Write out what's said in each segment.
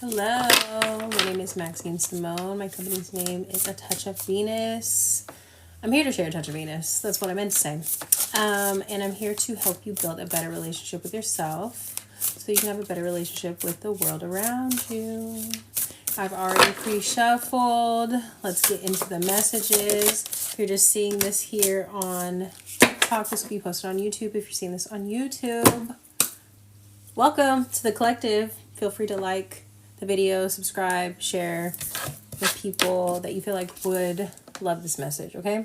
Hello, my name is Maxine Samone. My company's name is A Touch of Venus. I'm here to share A Touch of Venus. That's what I meant to say. And I'm here to help you build a better relationship with yourself so you can have a better relationship with the world around you. I've already pre-shuffled. Let's get into the messages. If you're just seeing this here on TikTok, this will be posted on YouTube. If you're seeing this on YouTube, welcome to the collective. Feel free to like the video, subscribe, share with people that you feel like would love this message, okay?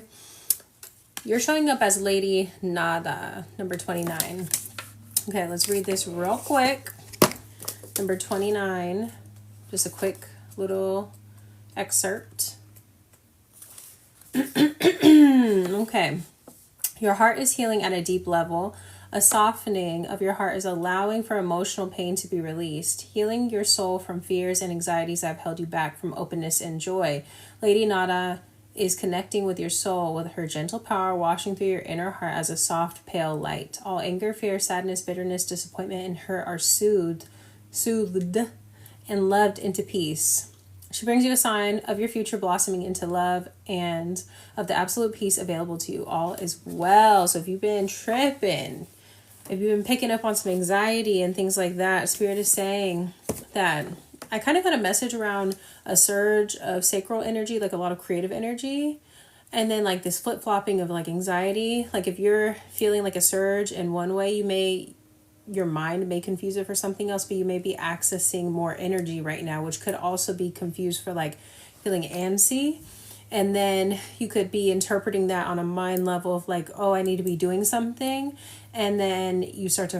You're showing up as Lady Nada, number 29. Okay, let's read this real quick. Number 29, just a quick little excerpt. Okay. Your heart is healing at a deep level. A softening of your heart is allowing for emotional pain to be released, healing your soul from fears and anxieties that have held you back from openness and joy. Lady Nada is connecting with your soul with her gentle power, washing through your inner heart as a soft, pale light. All anger, fear, sadness, bitterness, disappointment, and hurt are soothed and loved into peace. She brings you a sign of your future blossoming into love and of the absolute peace available to you. All is well. So if you've been tripping, if you've been picking up on some anxiety and things like that, Spirit is saying that I kind of got a message around a surge of sacral energy, like a lot of creative energy. And then like this flip-flopping of like anxiety. Like if you're feeling like a surge in one way, your mind may confuse it for something else, but you may be accessing more energy right now, which could also be confused for like feeling antsy. And then you could be interpreting that on a mind level of like, oh, I need to be doing something. And then you start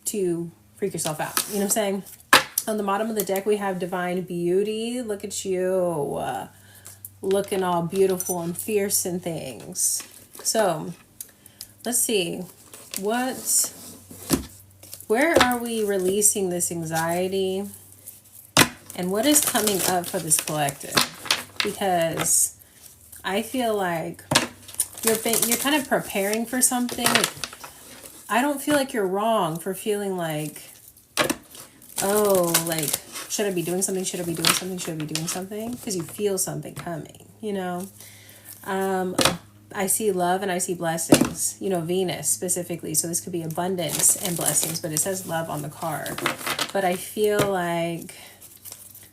to freak yourself out. You know what I'm saying? On the bottom of the deck, we have Divine Beauty. Look at you. Looking all beautiful and fierce and things. So let's see. Where are we releasing this anxiety? And what is coming up for this collective? Because I feel like you're kind of preparing for something. Like, I don't feel like you're wrong for feeling like, oh, like, should I be doing something? Should I be doing something? Should I be doing something? Because you feel something coming, you know? I see love and I see blessings, you know, Venus specifically. So this could be abundance and blessings, but it says love on the card. But I feel like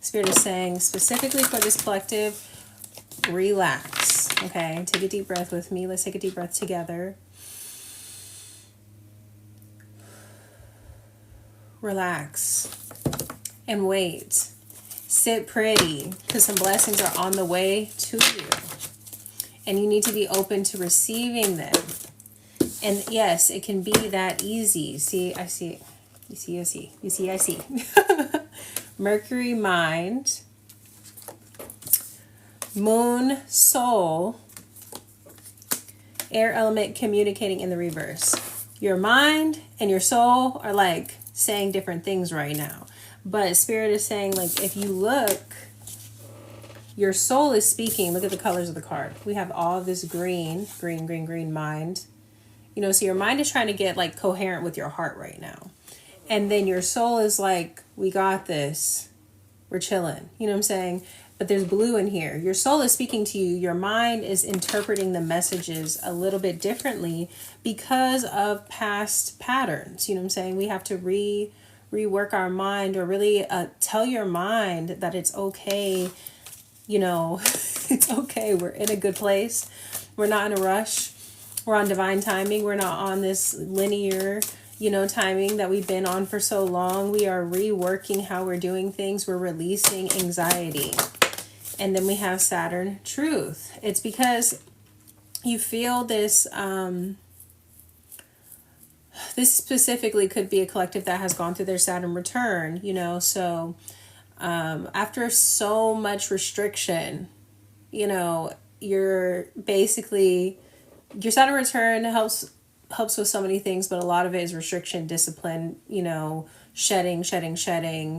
Spirit is saying specifically for this collective, relax. Okay, take a deep breath with me. Let's take a deep breath together. Relax and wait. Sit pretty because some blessings are on the way to you. And you need to be open to receiving them. And yes, it can be that easy. See, I see. You see, I see. You see, I see. Mercury, mind. Moon, soul. Air element, communicating in the reverse. Your mind and your soul are like saying different things right now. But Spirit is saying, like, if you look, your soul is speaking. Look at the colors of the card. We have all this green mind. You know, so your mind is trying to get like coherent with your heart right now. And then your soul is like, we got this. We're chilling. You know what I'm saying? But there's blue in here. Your soul is speaking to you. Your mind is interpreting the messages a little bit differently because of past patterns. You know what I'm saying? We have to rework our mind, or really tell your mind that it's okay. You know, it's okay. We're in a good place. We're not in a rush. We're on divine timing. We're not on this linear, you know, timing that we've been on for so long. We are reworking how we're doing things. We're releasing anxiety. And then we have Saturn, truth. It's because you feel this, this specifically could be a collective that has gone through their Saturn return, you know, so after so much restriction, you know, you're basically, your Saturn return helps with so many things, but a lot of it is restriction, discipline, you know, shedding,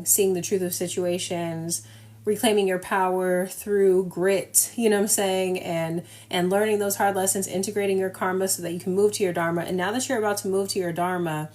seeing the truth of situations, reclaiming your power through grit, you know what I'm saying, and learning those hard lessons, integrating your karma so that you can move to your dharma. And now that you're about to move to your dharma,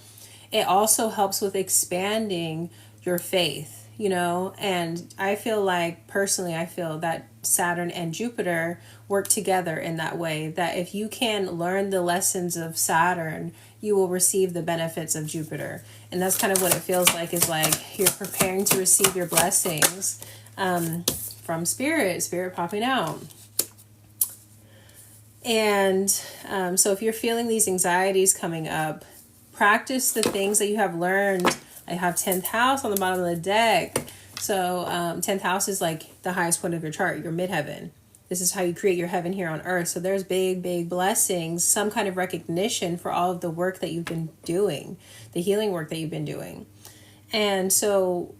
it also helps with expanding your faith. you know, and I feel like personally, I feel that Saturn and Jupiter work together in that way, that if you can learn the lessons of Saturn, you will receive the benefits of Jupiter. And that's kind of what it feels like, is like you're preparing to receive your blessings from spirit popping out. And so if you're feeling these anxieties coming up, practice the things that you have learned. I have 10th house on the bottom of the deck. So 10th house is like the highest point of your chart, your midheaven. This is how you create your heaven here on earth. So there's big, big blessings, some kind of recognition for all of the work that you've been doing, the healing work that you've been doing. And so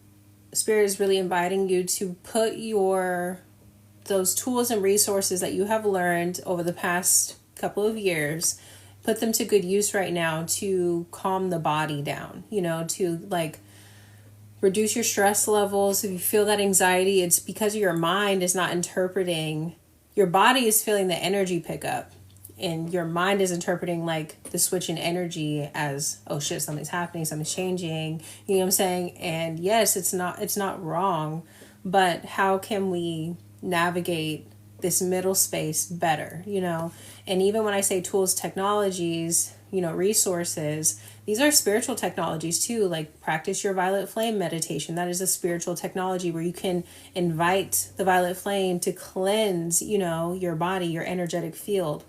Spirit is really inviting you to put those tools and resources that you have learned over the past couple of years, put them to good use right now to calm the body down, you know, to like reduce your stress levels. If you feel that anxiety, it's because your mind is not interpreting. Your body is feeling the energy pick up, and your mind is interpreting like the switch in energy as, oh shit, something's happening, something's changing. You know what I'm saying? And yes, it's not wrong, but how can we navigate this middle space better, you know? And even when I say tools, technologies, you know, resources, these are spiritual technologies too. Like practice your violet flame meditation. That is a spiritual technology where you can invite the violet flame to cleanse, you know, your body, your energetic field.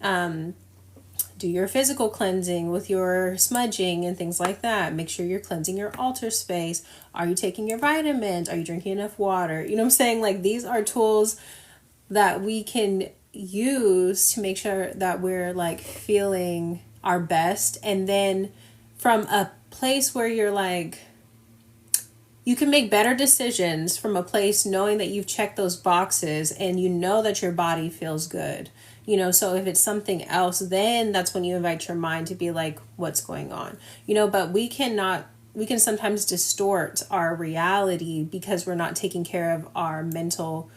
Do your physical cleansing with your smudging and things like that. Make sure you're cleansing your altar space. Are you taking your vitamins? Are you drinking enough water? You know what I'm saying? Like these are tools that we can use to make sure that we're like feeling our best. And then from a place where you're like, you can make better decisions from a place knowing that you've checked those boxes and you know that your body feels good. You know, so if it's something else, then that's when you invite your mind to be like, what's going on? You know, but we can sometimes distort our reality because we're not taking care of our mental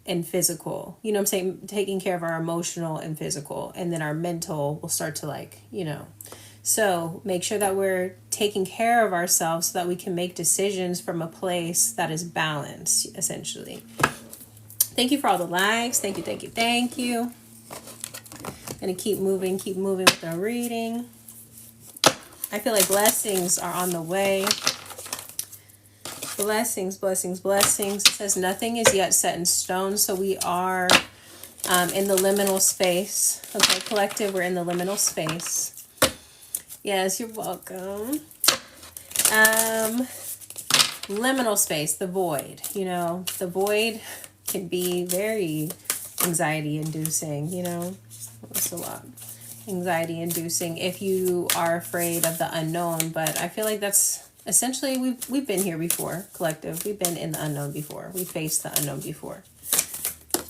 and physical. You know what I'm saying? Taking care of our emotional and physical. And then our mental will start to like, you know. So make sure that we're taking care of ourselves so that we can make decisions from a place that is balanced, essentially. Thank you for all the likes. Thank you, thank you, thank you. Gonna keep moving with the reading. I feel like blessings are on the way. Blessings, blessings, blessings. It says nothing is yet set in stone. So we are in the liminal space. Okay, collective, we're in the liminal space. Yes, you're welcome. Liminal space, the void. You know, the void can be very anxiety inducing, you know. That's a lot. Anxiety inducing if you are afraid of the unknown. But I feel like that's essentially, we've been here before, collective. We've been in the unknown before. We faced the unknown before.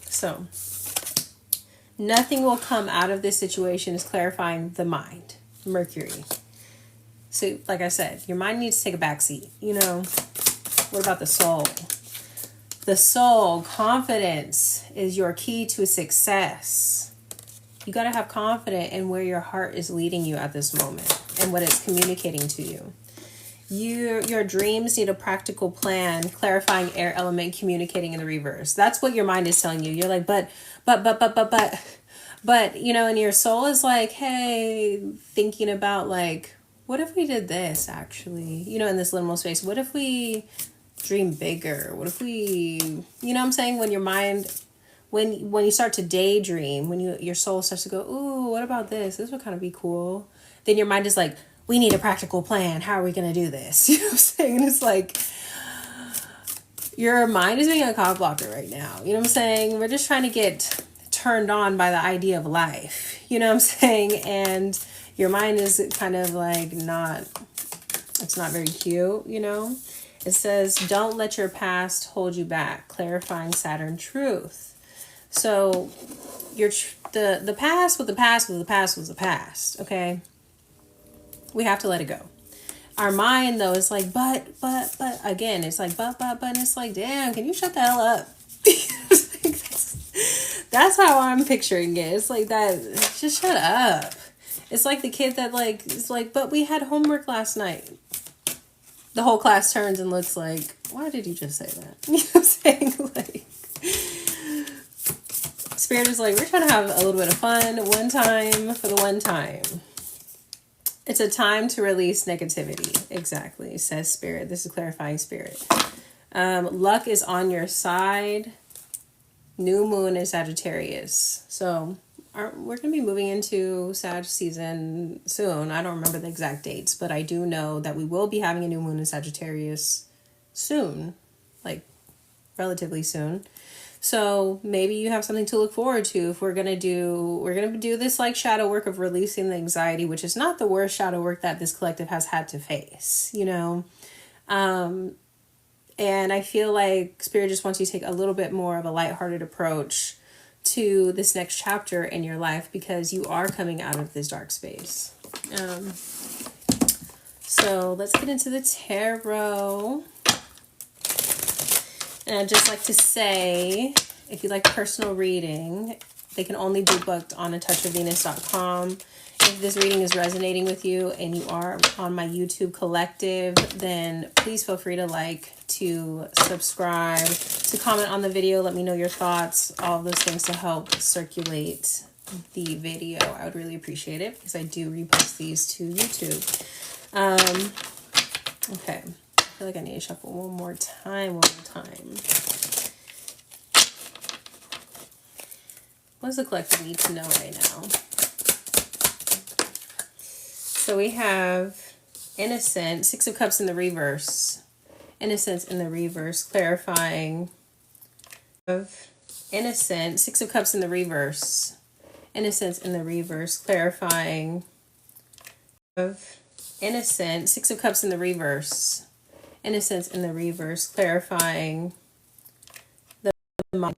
So nothing will come out of this situation is clarifying the mind. Mercury. So like I said, your mind needs to take a back seat. You know, what about the soul? The soul, confidence is your key to success. You got to have confidence in where your heart is leading you at this moment and what it's communicating to you. Your dreams need a practical plan, clarifying air element, communicating in the reverse. That's what your mind is telling you. You're like, but, you know, and your soul is like, hey, thinking about like, what if we did this actually, you know, in this liminal space? What if we dream bigger? What if we, you know what I'm saying? When your mind, when you start to daydream, when your soul starts to go, ooh, what about this? This would kind of be cool. Then your mind is like, we need a practical plan. How are we going to do this? You know what I'm saying? And it's like, your mind is being a cock blocker right now. You know what I'm saying? We're just trying to get turned on by the idea of life. You know what I'm saying? And your mind is kind of like it's not very cute, you know? It says, don't let your past hold you back. Clarifying Saturn truth. So the past was the past was the past was the past. Okay. We have to let it go. Our mind though is like, but again, it's like, but, and it's like, damn, can you shut the hell up? That's how I'm picturing it. It's like that. Just shut up. It's like the kid that like, is like, but we had homework last night. the whole class turns and looks like, why did you just say that? You know what I'm saying? Like, Spirit is like, we're trying to have a little bit of fun one time for the one time. It's a time to release negativity. Exactly, says Spirit. This is clarifying Spirit. Luck is on your side. New moon in Sagittarius. So we're going to be moving into Sag season soon. I don't remember the exact dates, but I do know that we will be having a new moon in Sagittarius soon, like relatively soon. So maybe you have something to look forward to. If we're going to do this like shadow work of releasing the anxiety, which is not the worst shadow work that this collective has had to face, you know. And I feel like Spirit just wants you to take a little bit more of a lighthearted approach to this next chapter in your life, because you are coming out of this dark space. So let's get into the tarot. And I'd just like to say, if you like personal reading, they can only be booked on atouchofvenus.com. If this reading is resonating with you and you are on my YouTube collective, then please feel free to like, to subscribe, to comment on the video. Let me know your thoughts, all of those things to help circulate the video. I would really appreciate it, because I do repost these to YouTube. Okay. I feel like I need to shuffle one more time. What does the collective need to know right now? So we have Innocent, Six of Cups in the reverse. Innocence in the reverse, clarifying. Innocent, Six of Cups in the reverse. Innocence in the reverse, clarifying. Innocent, Six of Cups in the reverse. Innocence in the reverse, clarifying the mind.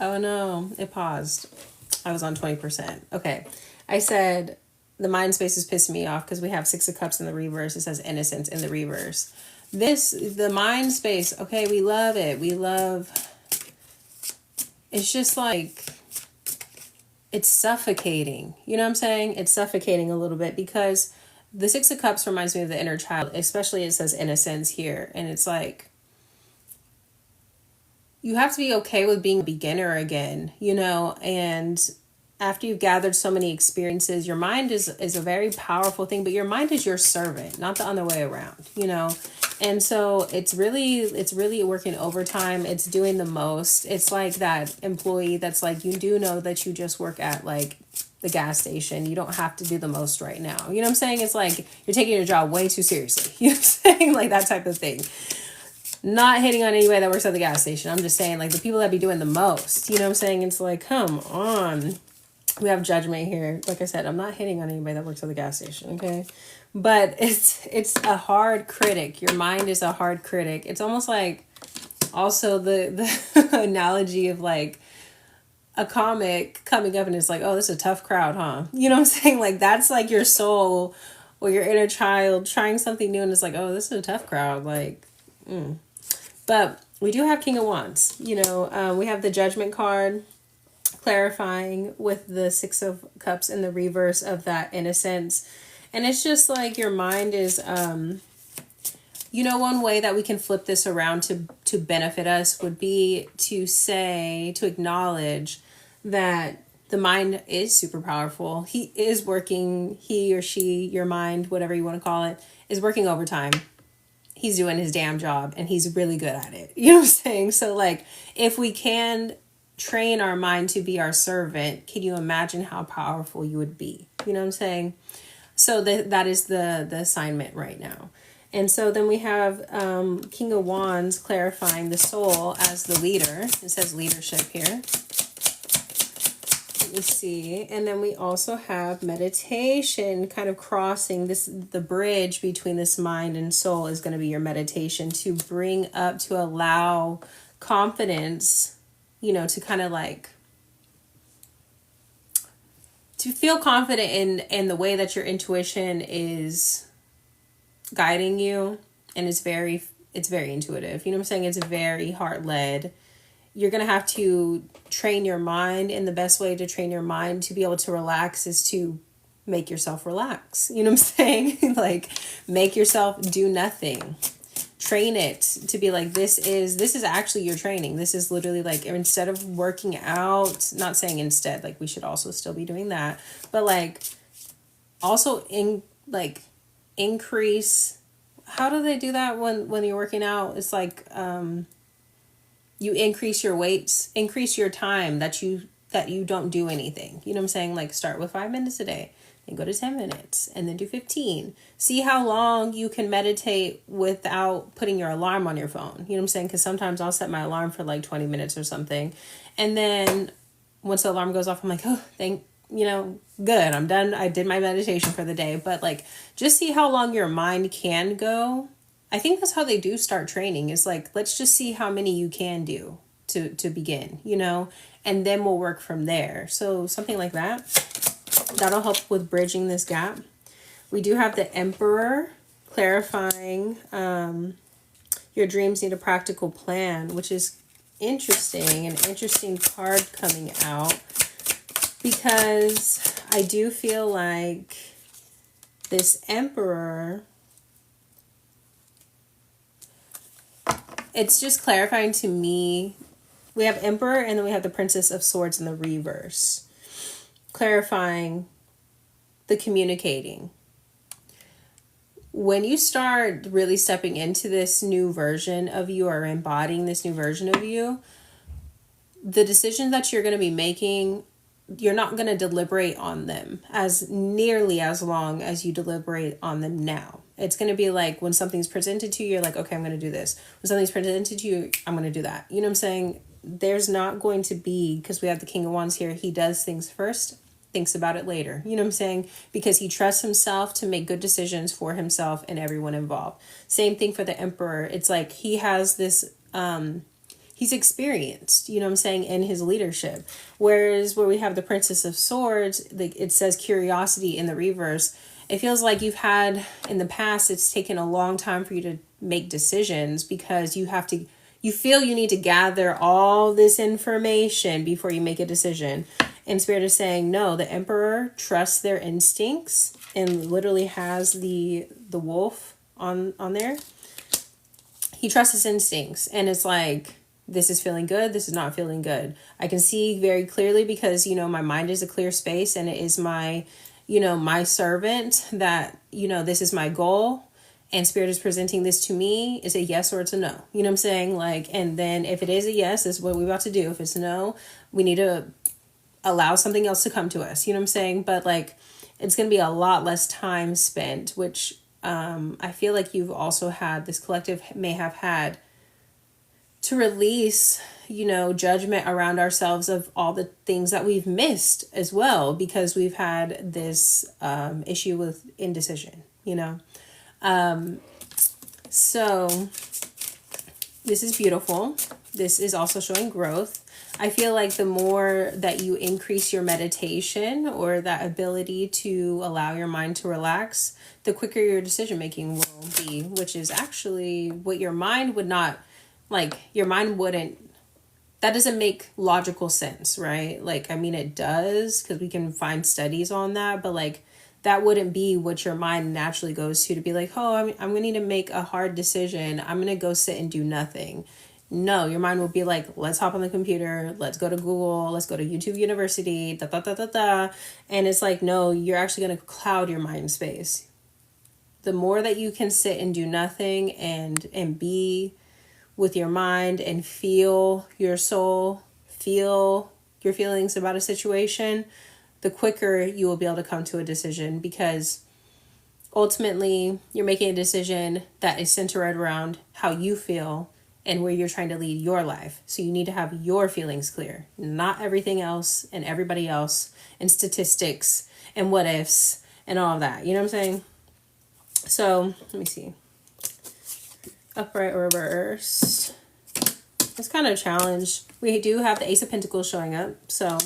Oh no, it paused. I was on 20%. Okay. I said the mind space is pissing me off because we have Six of Cups in the reverse. It says innocence in the reverse. The mind space, okay, we love it. It's just like, it's suffocating. You know what I'm saying? It's suffocating a little bit, because the Six of Cups reminds me of the inner child, especially it says innocence here. And it's like, you have to be okay with being a beginner again, you know, and after you've gathered so many experiences, your mind is a very powerful thing, but your mind is your servant, not the other way around, you know. And so it's really working overtime. It's doing the most. It's like that employee that's like, you do know that you just work at like the gas station. You don't have to do the most right now. You know what I'm saying? It's like you're taking your job way too seriously. You know what I'm saying? Like that type of thing. Not hitting on anybody that works at the gas station. I'm just saying, like, the people that be doing the most. You know what I'm saying? It's like, come on. We have judgment here. Like I said, I'm not hitting on anybody that works at the gas station, okay? But it's a hard critic. Your mind is a hard critic. It's almost like also the analogy of like a comic coming up and it's like, oh, this is a tough crowd, huh? You know what I'm saying? Like, that's like your soul or your inner child trying something new and it's like, oh, this is a tough crowd. Like, But we do have King of Wands. You know, we have the Judgment card clarifying with the Six of Cups in the reverse of that innocence. And it's just like your mind is, you know, one way that we can flip this around to benefit us would be to acknowledge that the mind is super powerful. He or she, your mind, whatever you want to call it, is working overtime. He's doing his damn job and he's really good at it. You know what I'm saying? So like, if we can train our mind to be our servant, can you imagine how powerful you would be? You know what I'm saying? So that is the assignment right now. And so then we have King of Wands clarifying the soul as the leader. It says leadership here. Let me see. And then we also have meditation kind of crossing this. The bridge between this mind and soul is going to be your meditation to bring up, to allow confidence, you know, to kind of like, to feel confident in the way that your intuition is guiding you. And it's very intuitive. You know what I'm saying? It's very heart-led. you're going to have to train your mind. And the best way to train your mind to be able to relax is to make yourself relax. You know what I'm saying? Like, make yourself do nothing. Train it to be like, this is actually your training. This is literally like, instead of working out, not saying instead, like we should also still be doing that, but like also increase, how do they do that when you're working out? It's like, you increase your weights, increase your time that you don't do anything. You know what I'm saying? Like, start with 5 minutes a day, then go to 10 minutes, and then do 15. See how long you can meditate without putting your alarm on your phone. You know what I'm saying? Because sometimes I'll set my alarm for like 20 minutes or something. And then once the alarm goes off, I'm like, oh, good, I'm done. I did my meditation for the day. But like, just see how long your mind can go. I think that's how they do start training, is like, let's just see how many you can do to begin, and then we'll work from there. So something like that, that'll help with bridging this gap. We do have the Emperor, clarifying, your dreams need a practical plan, which is interesting, an interesting card coming out, because I do feel like this Emperor, it's just clarifying to me. We have Emperor, and then we have the Princess of Swords in the reverse. Clarifying the communicating. When you start really stepping into this new version of you, or embodying this new version of you, the decisions that you're going to be making, you're not going to deliberate on them as nearly as long as you deliberate on them now. It's going to be like, when something's presented to you, you're like, okay, I'm going to do this. When something's presented to you, I'm going to do that. You know what I'm saying? There's not going to be, because we have the King of Wands here, he does things first, thinks about it later. You know what I'm saying? Because he trusts himself to make good decisions for himself and everyone involved. Same thing for the Emperor. It's like, he has this, he's experienced, you know what I'm saying, in his leadership. Whereas where we have the Princess of Swords, like it says curiosity in the reverse, it feels like you've had, in the past, it's taken a long time for you to make decisions, because you feel you need to gather all this information before you make a decision. And Spirit is saying, no, the Emperor trusts their instincts, and literally has the wolf on there. He trusts his instincts, and it's like, this is feeling good, this is not feeling good. I can see very clearly, because, my mind is a clear space, and it is my, my servant that, this is my goal. And Spirit is presenting this to me. Is a yes or it's a no. You know what I'm saying? Like, and then if it is a yes, this is what we're about to do. If it's a no, we need to allow something else to come to us. You know what I'm saying? But like, it's going to be a lot less time spent, which I feel like you've also had, this collective may have had, to release, judgment around ourselves of all the things that we've missed as well, because we've had this issue with indecision, So this is beautiful. This is also showing growth. I feel like the more that you increase your meditation, or that ability to allow your mind to relax, the quicker your decision making will be, which is actually what your mind would not, like, your mind wouldn't, that doesn't make logical sense, right? Like, I mean, it does, because we can find studies on that, but like, that wouldn't be what your mind naturally goes to be like, oh, I'm going to need to make a hard decision. I'm going to go sit and do nothing. No, your mind will be like, let's hop on the computer. Let's go to Google. Let's go to YouTube University. Da, da, da, da, da. And it's like, no, you're actually going to cloud your mind space. The more that you can sit and do nothing and be with your mind and feel your soul, feel your feelings about a situation, the quicker you will be able to come to a decision, because ultimately you're making a decision that is centered around how you feel and where you're trying to lead your life. So you need to have your feelings clear, not everything else and everybody else and statistics and what ifs and all of that. You know what I'm saying? So let me see. Upright or reversed. It's kind of a challenge. We do have the Ace of Pentacles showing up. So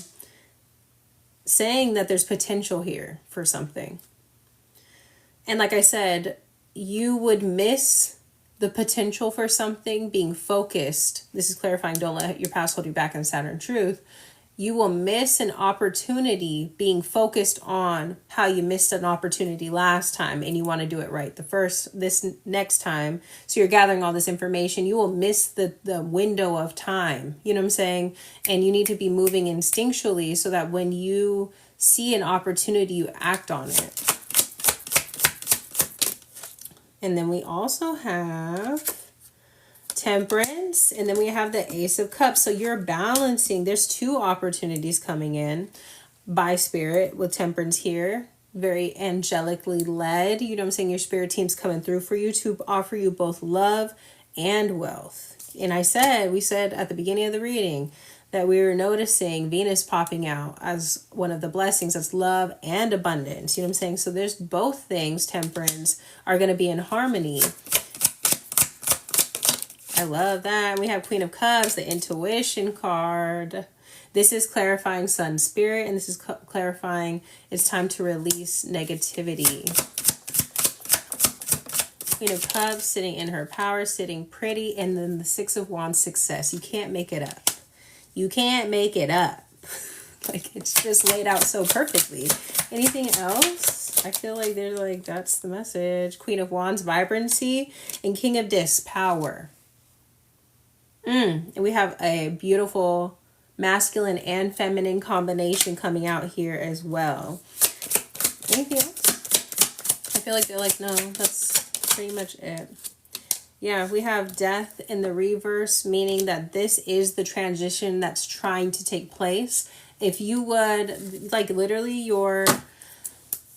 saying that there's potential here for something. And like I said, you would miss the potential for something, being focused. This is clarifying, don't let your past hold you back in Saturn truth. You will miss an opportunity being focused on how you missed an opportunity last time and you want to do it right this next time. So you're gathering all this information. You will miss the window of time. You know what I'm saying? And you need to be moving instinctually so that when you see an opportunity, you act on it. And then we also have Temperance, and then we have the Ace of Cups. So you're balancing. There's two opportunities coming in by Spirit with Temperance here. Very angelically led. You know what I'm saying? Your spirit team's coming through for you to offer you both love and wealth. And we said at the beginning of the reading that we were noticing Venus popping out as one of the blessings. That's love and abundance. You know what I'm saying? So there's both things, Temperance, are going to be in harmony. I love that. We have Queen of Cups, the intuition card. This is clarifying Sun Spirit, and this is clarifying it's time to release negativity. Queen of Cups sitting in her power, sitting pretty, and then the Six of Wands, success. You can't make it up. You can't make it up. Like, it's just laid out so perfectly. Anything else? I feel like they're like, that's the message. Queen of Wands, vibrancy, and King of Discs, power. And we have a beautiful masculine and feminine combination coming out here as well. Anything else? I feel like they're like, no, that's pretty much it. Yeah, we have death in the reverse, meaning that this is the transition that's trying to take place. If you would, like, literally your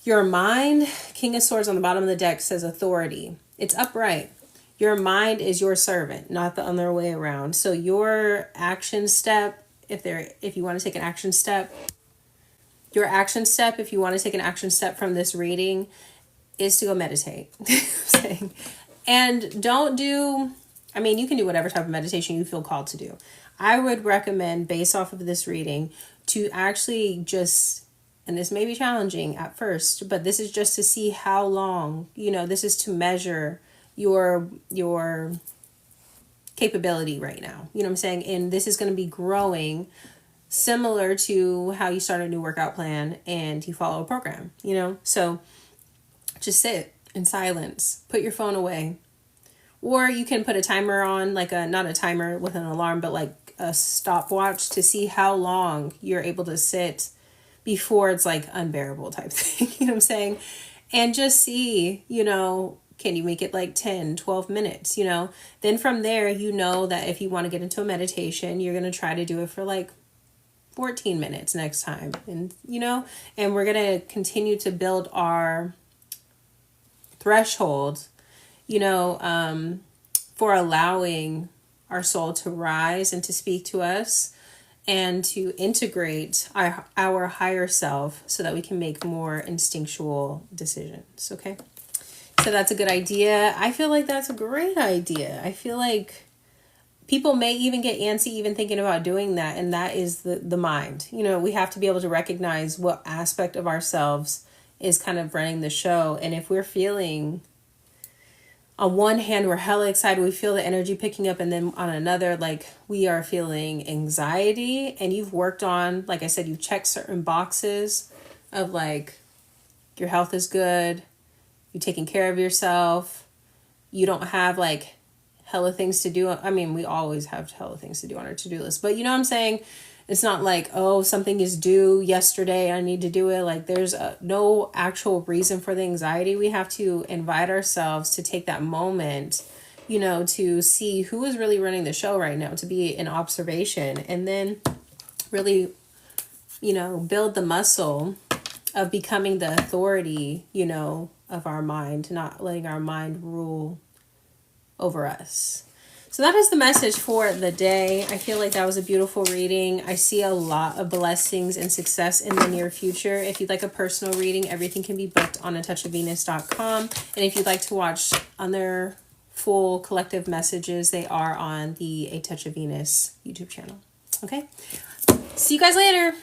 mind, King of Swords on the bottom of the deck says authority. It's upright. Your mind is your servant, not the other way around. So your action step, if you want to take an action step, if you want to take an action step from this reading, is to go meditate. And don't do, I mean, you can do whatever type of meditation you feel called to do. I would recommend, based off of this reading, to actually just, and this may be challenging at first, but this is just to see how long, this is to measure your capability right now. You know what I'm saying? And this is going to be growing similar to how you start a new workout plan and you follow a program, So just sit in silence, put your phone away, or you can put a timer on, like not a timer with an alarm, but like a stopwatch to see how long you're able to sit before it's like unbearable type thing. You know what I'm saying? And just see, can you make it like 10, 12 minutes, Then from there, that if you want to get into a meditation, you're going to try to do it for like 14 minutes next time. And, and we're going to continue to build our threshold, for allowing our soul to rise and to speak to us and to integrate our higher self so that we can make more instinctual decisions. Okay. So that's a good idea. I feel like that's a great idea. I feel like people may even get antsy even thinking about doing that. And that is the mind. We have to be able to recognize what aspect of ourselves is kind of running the show. And if we're feeling, on one hand, we're hella excited, we feel the energy picking up, and then on another, like, we are feeling anxiety, and you've worked on, like I said, you've checked certain boxes of like, your health is good, you're taking care of yourself, you don't have like hella things to do. I mean, we always have hella things to do on our to-do list, but you know what I'm saying? It's not like, oh, something is due yesterday, I need to do it. Like, there's no actual reason for the anxiety. We have to invite ourselves to take that moment, to see who is really running the show right now, to be in observation, and then really, build the muscle of becoming the authority, of our mind, not letting our mind rule over us. So that is the message for the day. I feel like that was a beautiful reading. I see a lot of blessings and success in the near future. If you'd like a personal reading, everything can be booked on atouchofvenus.com. And if you'd like to watch other full collective messages, they are on the A Touch of Venus YouTube channel. Okay. See you guys later.